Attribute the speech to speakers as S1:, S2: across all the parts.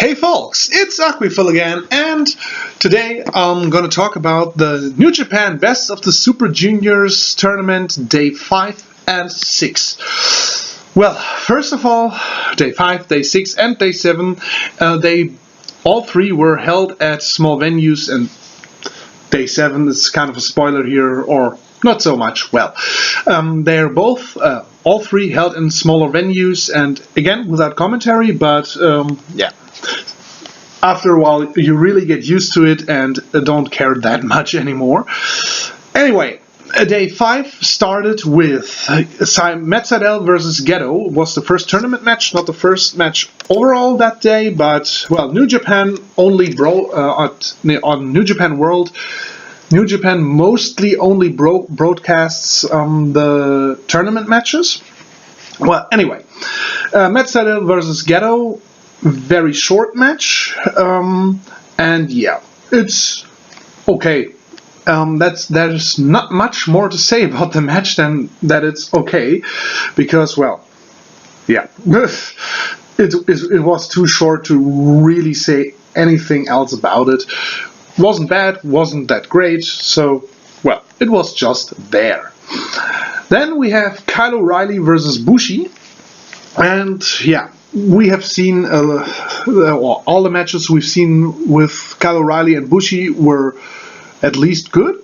S1: Hey folks, it's Aquifil again, and today I'm going to talk about the New Japan Best of the Super Juniors tournament, day 5 and 6. Well, first of all, day 5, day 6 and day 7, all three were held at small venues, and day 7 is kind of a spoiler here, or not so much. Well, they're both, all three held in smaller venues, and again, without commentary, but yeah. After a while, you really get used to it and don't care that much anymore. Anyway, day 5 started with Matt Sydal versus Ghetto. Was the first tournament match, not the first match overall that day, but well, New Japan only on New Japan World. New Japan mostly only broadcasts the tournament matches. Well, anyway, Matt Sydal versus Ghetto. Very short match, and yeah, it's okay. There's not much more to say about the match than that it's okay, because well, yeah, it was too short to really say anything else about it. Wasn't bad, wasn't that great, so well, it was just there. Then we have Kyle O'Reilly versus Bushi, and yeah. We have seen all the matches we've seen with Kyle O'Reilly and Bushi were at least good,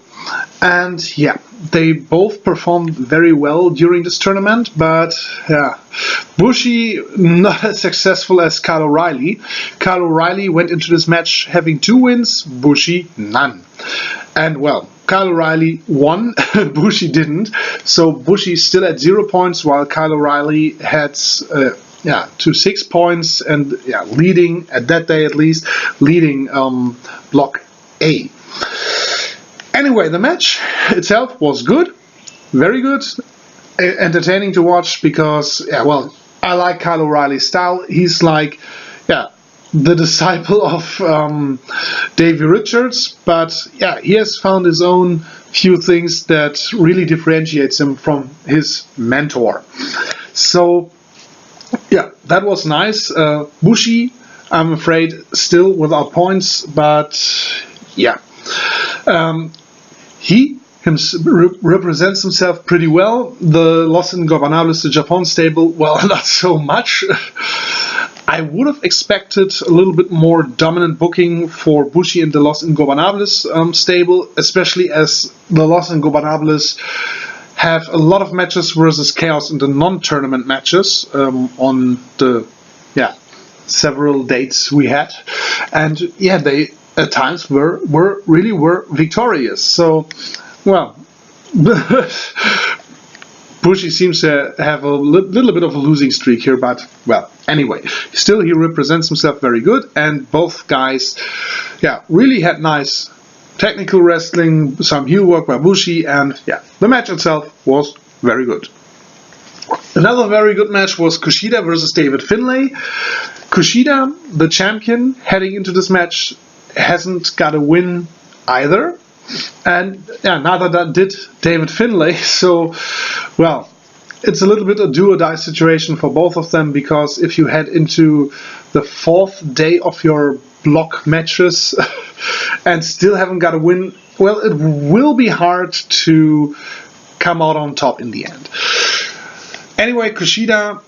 S1: and yeah, they both performed very well during this tournament, but yeah, Bushi not as successful as Kyle O'Reilly. Kyle O'Reilly went into this match having 2 wins, Bushi none. And well, Kyle O'Reilly won, Bushi didn't, so Bushi still at 0 points, while Kyle O'Reilly had to 6 points, and yeah, leading at that day at least, leading Block A. Anyway, the match itself was good, very good, entertaining to watch, because yeah, well, I like Kyle O'Reilly's style. He's like, yeah, the disciple of Davey Richards, but yeah, he has found his own few things that really differentiates him from his mentor. So yeah, that was nice. Bushi, I'm afraid, still without points, but yeah. He represents himself pretty well. The Los Ingobernables de Japón stable, well, not so much. I would have expected a little bit more dominant booking for Bushi and the Los Ingobernables stable, especially as the Los Ingobernables have a lot of matches versus Chaos in the non-tournament matches on the several dates we had, and yeah, they at times were victorious. So well, Bushi seems to have a little bit of a losing streak here, but well, anyway, still he represents himself very good, and both guys really had nice technical wrestling, some heel work by Bushi, and yeah, the match itself was very good. Another very good match was Kushida versus David Finlay. Kushida, the champion, heading into this match, hasn't got a win either, and yeah, neither did David Finlay. So, well, it's a little bit a do-or-die situation for both of them, because if you head into the 4th day of your block matches and still haven't got a win, well, it will be hard to come out on top in the end. Anyway, Kushida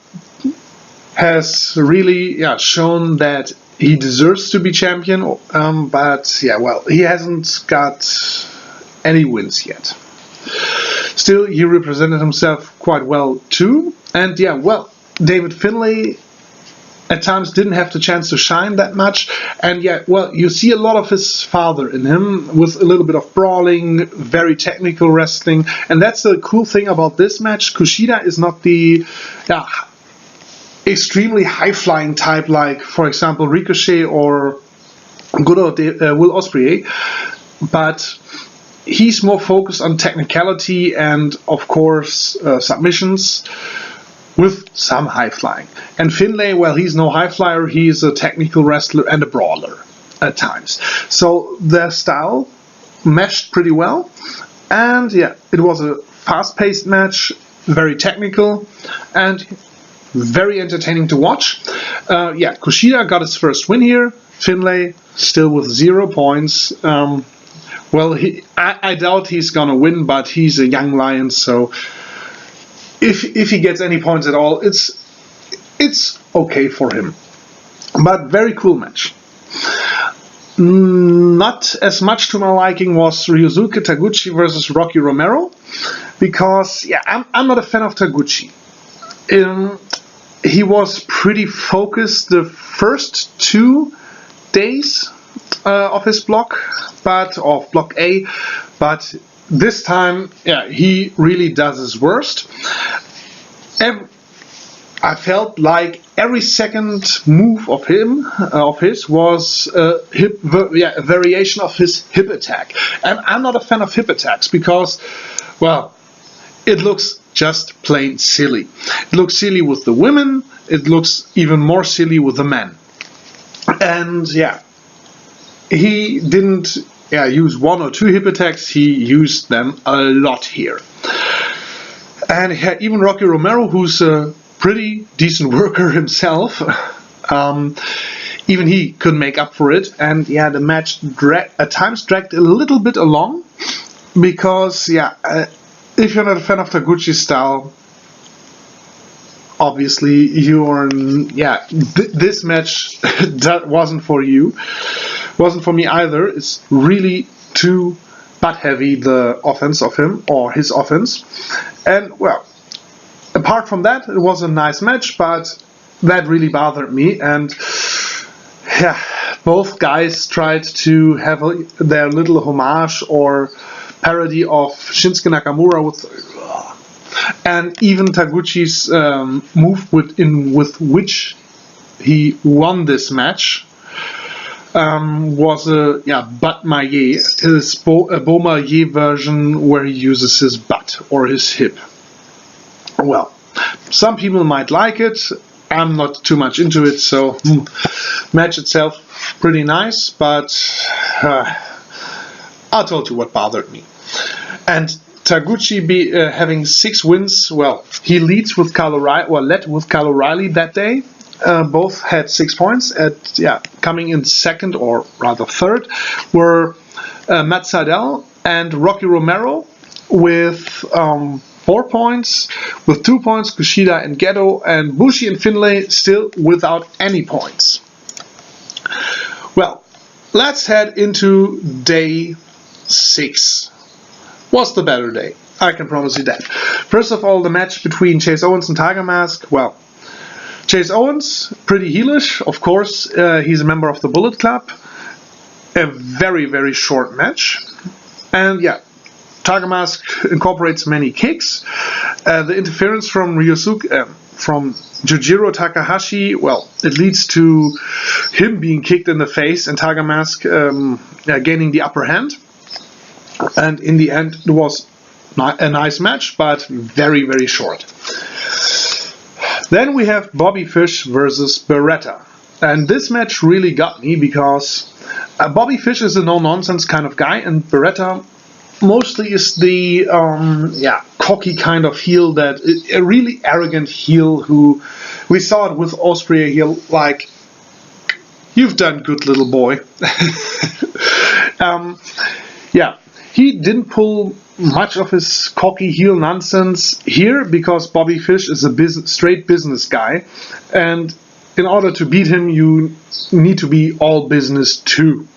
S1: has really shown that he deserves to be champion, but yeah, well, he hasn't got any wins yet. Still, he represented himself quite well too, and yeah, well, David Finlay at times didn't have the chance to shine that much, and yeah, well, you see a lot of his father in him, with a little bit of brawling, very technical wrestling, and that's the cool thing about this match. Kushida is not the extremely high-flying type, like, for example, Ricochet or good old Will Ospreay, but he's more focused on technicality and, of course, submissions, with some high flying. And Finlay, well, he's no high flyer, he's a technical wrestler and a brawler at times. So their style meshed pretty well, and yeah, it was a fast-paced match, very technical, and very entertaining to watch. Yeah, Kushida got his first win here. Finlay still with 0 points. Well, I doubt he's gonna win, but he's a young lion, so if he gets any points at all, it's okay for him. But very cool match. Not as much to my liking was Ryosuke Taguchi versus Rocky Romero, because yeah, I'm not a fan of Taguchi. He was pretty focused the first 2 days of his block, of block A, but this time, yeah, he really does his worst. I felt like every second move of his was a variation of his hip attack. And I'm not a fan of hip attacks because, well, it looks just plain silly. It looks silly with the women, it looks even more silly with the men. And yeah, he didn't use 1 or 2 hip attacks, he used them a lot here. And even Rocky Romero, who's a pretty decent worker himself, even he couldn't make up for it. And yeah, the match at times dragged a little bit along, because yeah, if you're not a fan of Taguchi's style, obviously you're this match wasn't for you, wasn't for me either. It's really too butt heavy, the offense of him, or his offense. And well, apart from that, it was a nice match, but that really bothered me. And yeah, both guys tried to have their little homage or parody of Shinsuke Nakamura and even Taguchi's move with which he won this match was a butt maillet, his beau maillet version where he uses his butt or his hip. Well, some people might like it. I'm not too much into it, so match itself pretty nice, but I told you what bothered me. And Taguchi having 6 wins, well, he leads with Kyle O'Reilly, led with Kyle O'Reilly that day. Both had 6 points. Coming in second, or rather third, were Matt Sydal and Rocky Romero with 4 points. With 2 points, Kushida and Gedo, and Bushi and Finlay still without any points. Well, let's head into day 6. Was the better day, I can promise you that. First of all, the match between Chase Owens and Tiger Mask. Well, Chase Owens, pretty heelish, of course. He's a member of the Bullet Club. A very, very short match. And yeah, Tiger Mask incorporates many kicks. The interference from from Yujiro Takahashi, well, it leads to him being kicked in the face and Tiger Mask gaining the upper hand. And in the end, it was a nice match, but very, very short. Then we have Bobby Fish versus Beretta. And this match really got me because Bobby Fish is a no-nonsense kind of guy, and Beretta mostly is the cocky kind of heel, that a really arrogant heel who we saw it with Ospreay here, like, you've done good, little boy. He didn't pull much of his cocky heel nonsense here because Bobby Fish is a straight business guy, and in order to beat him you need to be all business too.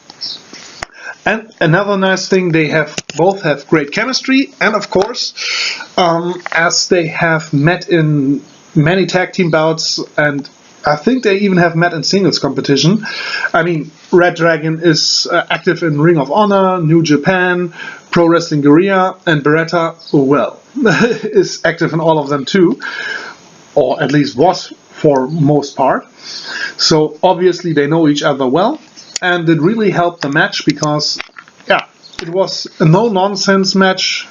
S1: And another nice thing, they both have great chemistry, and of course, as they have met in many tag team bouts, and I think they even have met in singles competition. I mean, Red Dragon is active in Ring of Honor, New Japan, Pro Wrestling Guerrilla, and Beretta, well, is active in all of them too, or at least was for most part. So obviously they know each other well, and it really helped the match because, yeah, it was a no-nonsense match.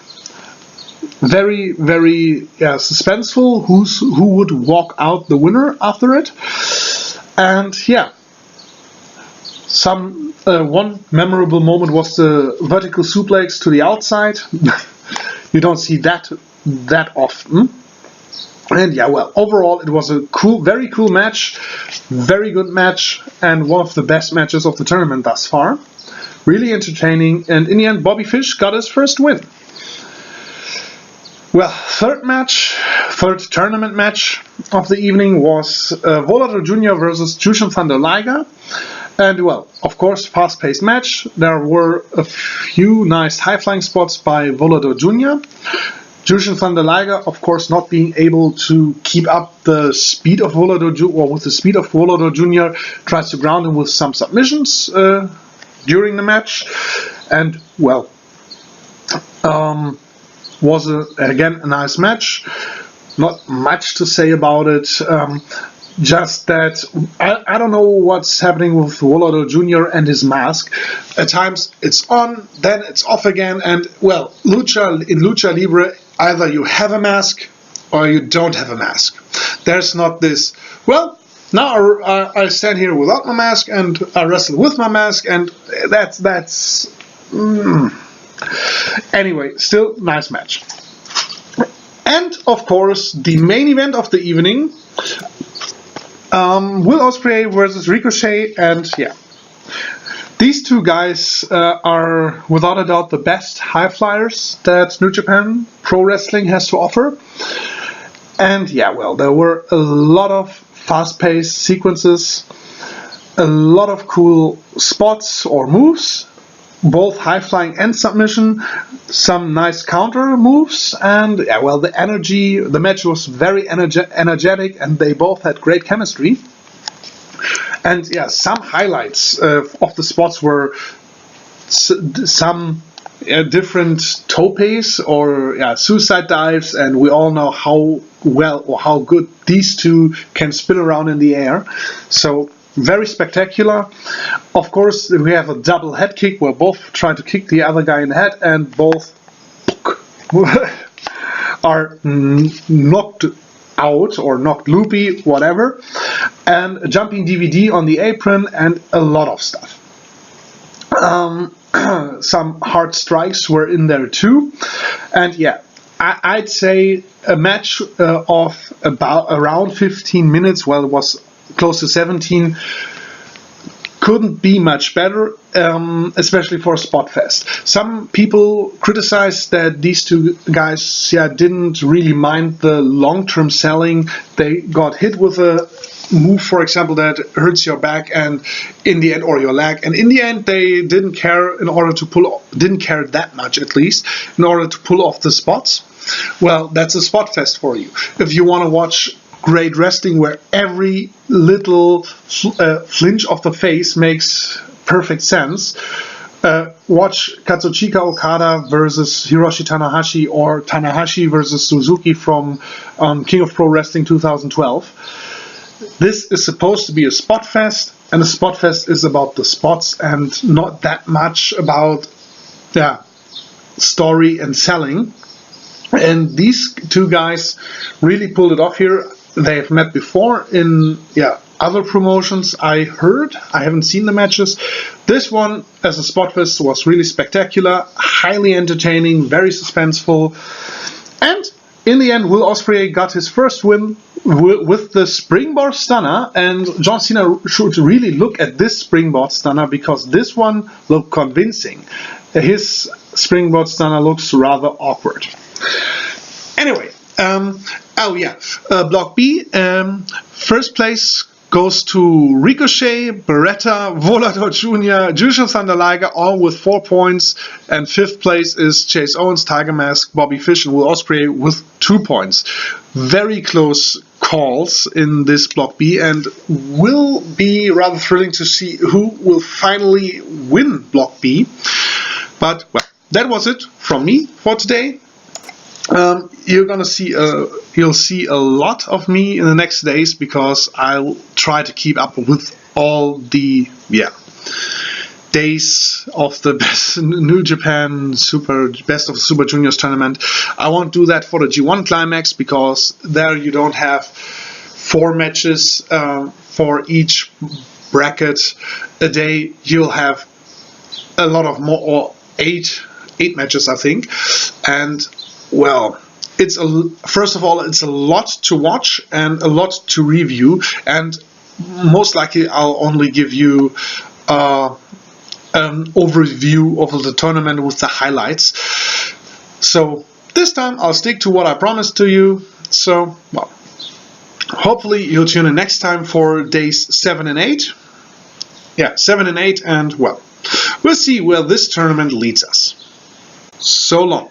S1: Very, very suspenseful. Who would walk out the winner after it? And yeah, one memorable moment was the vertical suplex to the outside. You don't see that often. And yeah, well, overall it was a very cool match, very good match, and one of the best matches of the tournament thus far. Really entertaining, and in the end Bobby Fish got his first win. Well, third tournament match of the evening was Volador Jr. versus Jushin Thunder Liger. And well, of course, fast-paced match. There were a few nice high-flying spots by Volador Jr. Jushin Thunder Liger, of course, not being able to keep up the speed of Volador Jr. or with the speed of Volador Jr. tries to ground him with some submissions during the match. And well, was again a nice match. Not much to say about it. Just that I don't know what's happening with Volador Jr. and his mask. At times it's on, then it's off again, and well, in Lucha Libre, either you have a mask or you don't have a mask. There's not this, well, now I stand here without my mask and I wrestle with my mask, and that's Anyway, still nice match. And of course, the main event of the evening, Will Ospreay versus Ricochet, and yeah, these two guys are without a doubt the best high flyers that New Japan Pro Wrestling has to offer. And yeah, well, there were a lot of fast-paced sequences, a lot of cool spots or moves, both high-flying and submission, some nice counter moves, and yeah, well, the match was very energetic, and they both had great chemistry. And yeah, some highlights of the spots were some different topes or suicide dives, and we all know how well or how good these two can spin around in the air. So very spectacular. Of course, we have a double head kick where both try to kick the other guy in the head, and both are knocked out or knocked loopy, whatever. And a jumping DVD on the apron, and a lot of stuff. Some hard strikes were in there too. And yeah, I'd say a match of around 15 minutes, well, it was close to 17, couldn't be much better, especially for a spot fest. Some people criticized that these two guys didn't really mind the long-term selling. They got hit with a move, for example, that hurts your back and in the end, or your leg, and in the end they didn't care didn't care that much, at least, in order to pull off the spots. Well, that's a spot fest for you. If you want to watch great wrestling where every little flinch of the face makes perfect sense, watch Katsuchika Okada versus Hiroshi Tanahashi, or Tanahashi versus Suzuki from King of Pro Wrestling 2012. This is supposed to be a spot fest, and a spot fest is about the spots and not that much about story and selling. And these two guys really pulled it off here. They have met before in other promotions, I heard. I haven't seen the matches. This one, as a spot fest, was really spectacular, highly entertaining, very suspenseful. And in the end, Will Ospreay got his first win with the springboard stunner, and John Cena should really look at this springboard stunner, because this one looked convincing. His springboard stunner looks rather awkward. Anyway, Block B, first place goes to Ricochet, Beretta, Volador Jr., Jushin Thunder Liger, all with 4 points, and fifth place is Chase Owens, Tiger Mask, Bobby Fish, and Will Ospreay with 2 points. Very close calls in this Block B, and will be rather thrilling to see who will finally win Block B. But well, that was it from me for today. You'll see a lot of me in the next days, because I'll try to keep up with all the days of the best New Japan Best of the Super Juniors tournament. I won't do that for the G1 Climax, because there you don't have 4 matches for each bracket a day. You'll have a lot of more, or 8 matches, I think. And well, first of all, it's a lot to watch and a lot to review, and most likely I'll only give you an overview of the tournament with the highlights. So this time I'll stick to what I promised to you. So, well, hopefully you'll tune in next time for days 7 and 8. Yeah, 7 and 8, and well, we'll see where this tournament leads us. So long.